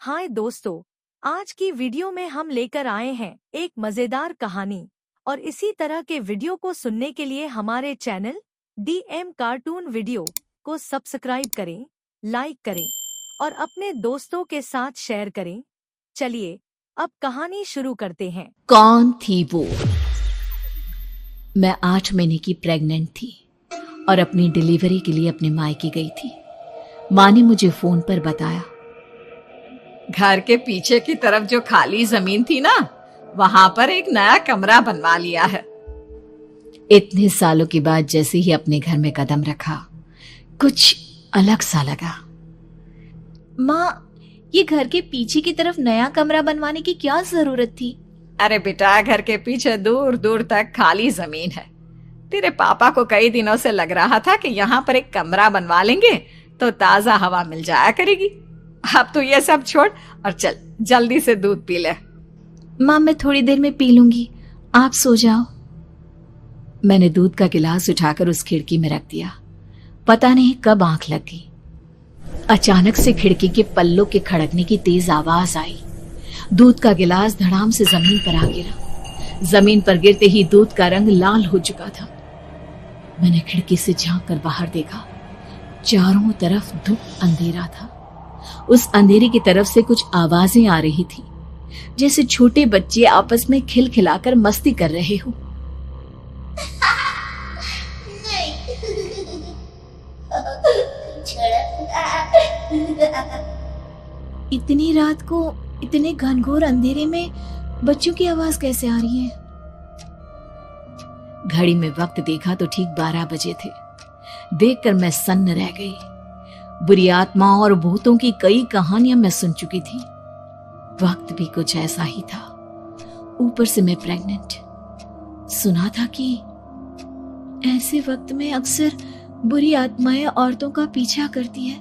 हाय दोस्तों, आज की वीडियो में हम लेकर आए हैं एक मजेदार कहानी। और इसी तरह के वीडियो को सुनने के लिए हमारे चैनल DM कार्टून वीडियो को सब्सक्राइब करें, लाइक करें और अपने दोस्तों के साथ शेयर करें। चलिए अब कहानी शुरू करते हैं। कौन थी वो? मैं 8 महीने की प्रेग्नेंट थी और अपनी डिलीवरी के लिए अपने मायके गई थी। माँ ने मुझे फोन पर बताया, घर के पीछे की तरफ जो खाली जमीन थी ना, वहां पर एक नया कमरा बनवा लिया है। इतने सालों के बाद जैसे ही अपने घर में कदम रखा, कुछ अलग सा लगा। माँ, ये घर के पीछे की तरफ नया कमरा बनवाने की क्या जरूरत थी? अरे बेटा, घर के पीछे दूर दूर तक खाली जमीन है। तेरे पापा को कई दिनों से लग रहा था कि यहाँ पर एक कमरा बनवा लेंगे तो ताजा हवा मिल जाया करेगी। अब तो ये सब छोड़ और चल जल्दी से दूध पी ले। माँ, मैं थोड़ी देर में पी लूंगी, आप सो जाओ। मैंने दूध का गिलास उठाकर उस खिड़की में रख दिया। पता नहीं कब आंख लग गई। अचानक से खिड़की के पल्लों के खड़कने की तेज आवाज आई। दूध का गिलास धड़ाम से जमीन पर आ गिरा। जमीन पर गिरते ही दूध का रंग लाल हो चुका था। मैंने खिड़की से झांक कर बाहर देखा। चारों तरफ धुप अंधेरा था। उस अंधेरे की तरफ से कुछ आवाजें आ रही थी, जैसे छोटे बच्चे आपस में खिलखिलाकर मस्ती कर रहे हो। इतनी रात को इतने घनघोर अंधेरे में बच्चों की आवाज कैसे आ रही है? घड़ी में वक्त देखा तो ठीक 12 बजे थे। देखकर मैं सन्न रह गई। बुरी आत्माओं और भूतों की कई कहानियां मैं सुन चुकी थी। वक्त भी कुछ ऐसा ही था। ऊपर से मैं प्रेग्नेंट। सुना था कि ऐसे वक्त में अक्सर बुरी आत्माएं औरतों का पीछा करती है,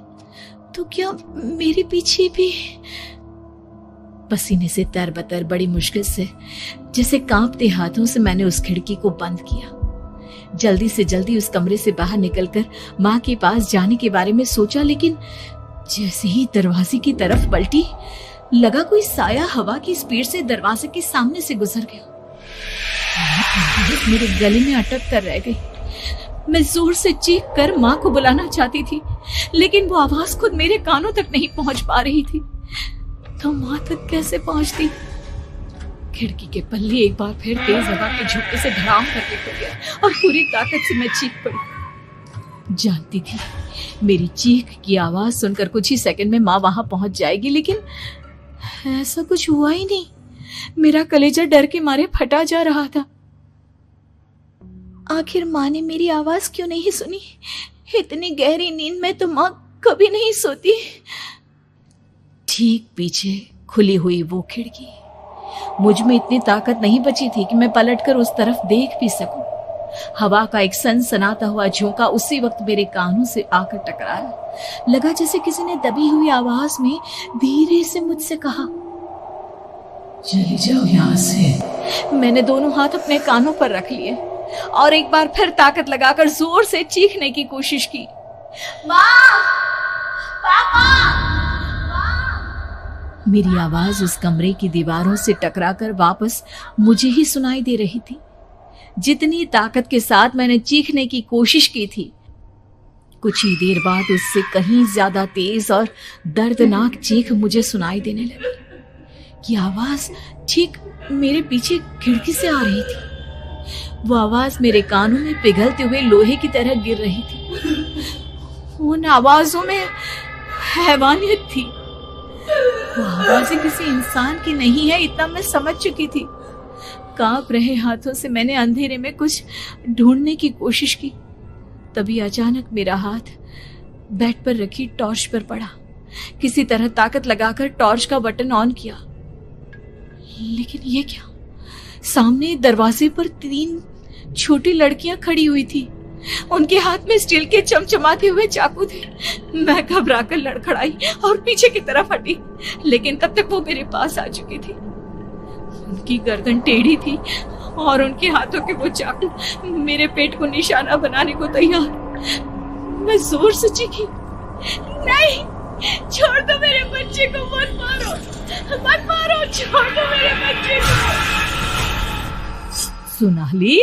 तो क्या मेरे पीछे भी? पसीने से तरबतर बड़ी मुश्किल से, जैसे कांपते हाथों से मैंने उस खिड़की को बंद किया। जल्दी से जल्दी उस कमरे से बाहर निकलकर माँ के पास जाने के बारे में सोचा, लेकिन जैसे ही दरवाजे की तरफ पलटी, लगा कोई साया हवा की स्पीड से दरवाजे के सामने से गुजर गया। मेरे गले में अटक कर रह गई। मैं जोर से चीख कर माँ को बुलाना चाहती थी, लेकिन वो आवाज खुद मेरे कानों तक नहीं पहुंच पा रही थी। तो माँ तक कैसे पहुंचती? खिड़की के पल्ले एक बार फिर तेज हवा के झोंके से धड़ाम करके खुल गया और पूरी ताकत से मैं चीख पड़ी। जानती थी मेरी चीख की आवाज सुनकर कुछ ही सेकंड में माँ वहां पहुंच जाएगी, लेकिन ऐसा कुछ हुआ ही नहीं। मेरा कलेजा डर के मारे फटा जा रहा था। आखिर माँ ने मेरी आवाज क्यों नहीं सुनी? इतनी गहरी नींद में तो माँ कभी नहीं सोती। ठीक पीछे खुली हुई वो खिड़की। मुझ में इतनी ताकत नहीं बची थी कि मैं पलटकर उस तरफ देख भी सकूं। हवा का एक सनसनाता हुआ झोंका उसी वक्त मेरे कानों से आकर टकराया। लगा जैसे किसी ने दबी हुई आवाज में धीरे से मुझसे कहा, चली जाओ यहाँ से। मैंने दोनों हाथ अपने कानों पर रख लिए और एक बार फिर ताकत लगाकर जोर से चीखने की कोशिश की। माँ! पापा! मेरी आवाज उस कमरे की दीवारों से टकराकर वापस मुझे ही सुनाई दे रही थी। जितनी ताकत के साथ मैंने चीखने की कोशिश की थी, कुछ ही देर बाद उससे कहीं ज्यादा तेज और दर्दनाक चीख मुझे सुनाई देने लगी। ये आवाज ठीक मेरे पीछे खिड़की से आ रही थी। वो आवाज मेरे कानों में पिघलते हुए लोहे की तरह गिर रही थी। उन आवाजों में हैवानियत थी। वो आवाजें किसी इंसान की नहीं है, इतना मैं समझ चुकी थी। कांप रहे हाथों से मैंने अंधेरे में कुछ ढूंढने की कोशिश की। तभी अचानक मेरा हाथ बेड पर रखी टॉर्च पर पड़ा। किसी तरह ताकत लगाकर टॉर्च का बटन ऑन किया, लेकिन ये क्या? सामने दरवाजे पर 3 छोटी लड़कियां खड़ी हुई थी। उनके हाथ में स्टील के चमचमाते हुए चाकू थे। मैं घबराकर लड़खड़ाई और पीछे की तरफ हटी, लेकिन तब तक वो मेरे पास आ चुकी थी। उनकी गर्दन टेढ़ी थी और उनके हाथों के वो चाकू मेरे पेट को निशाना बनाने को तैयार। मैं जोर से चीखी, नहीं छोड़ दो मेरे बच्चे को, मत मारो, मत मारो, छोड़ दो मेरे बच्चे को। सोनाली,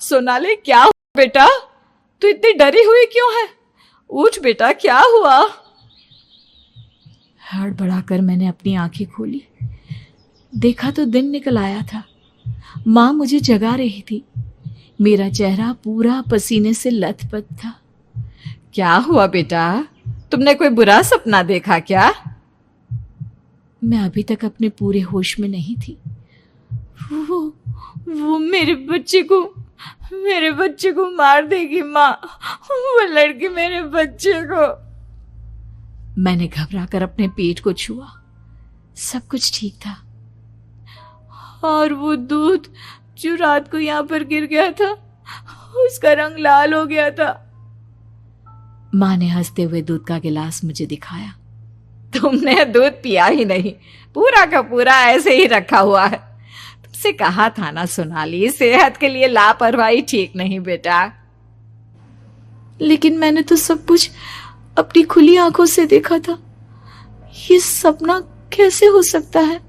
सोनाली क्या हुआ बेटा? तू इतनी डरी हुई क्यों है? उठ बेटा, क्या हुआ? हड़बड़ाकर मैंने अपनी आंखें खोली। देखा तो दिन निकल आया था। माँ मुझे जगा रही थी। मेरा चेहरा पूरा पसीने से लथपथ था। क्या हुआ बेटा? तुमने कोई बुरा सपना देखा क्या? मैं अभी तक अपने पूरे होश में नहीं थी। वो मेरे बच्चे को मार देगी माँ। वो लड़की मेरे बच्चे को। मैंने घबराकर अपने पेट को छुआ। सब कुछ ठीक था। और वो दूध जो रात को यहाँ पर गिर गया था, उसका रंग लाल हो गया था। माँ ने हंसते हुए दूध का गिलास मुझे दिखाया। तुमने दूध पिया ही नहीं, पूरा का पूरा ऐसे ही रखा हुआ है। तुमसे कहा था ना सोनाली, सेहत के लिए लापरवाही ठीक नहीं बेटा। लेकिन मैंने तो सब कुछ अपनी खुली आंखों से देखा था। ये सपना कैसे हो सकता है?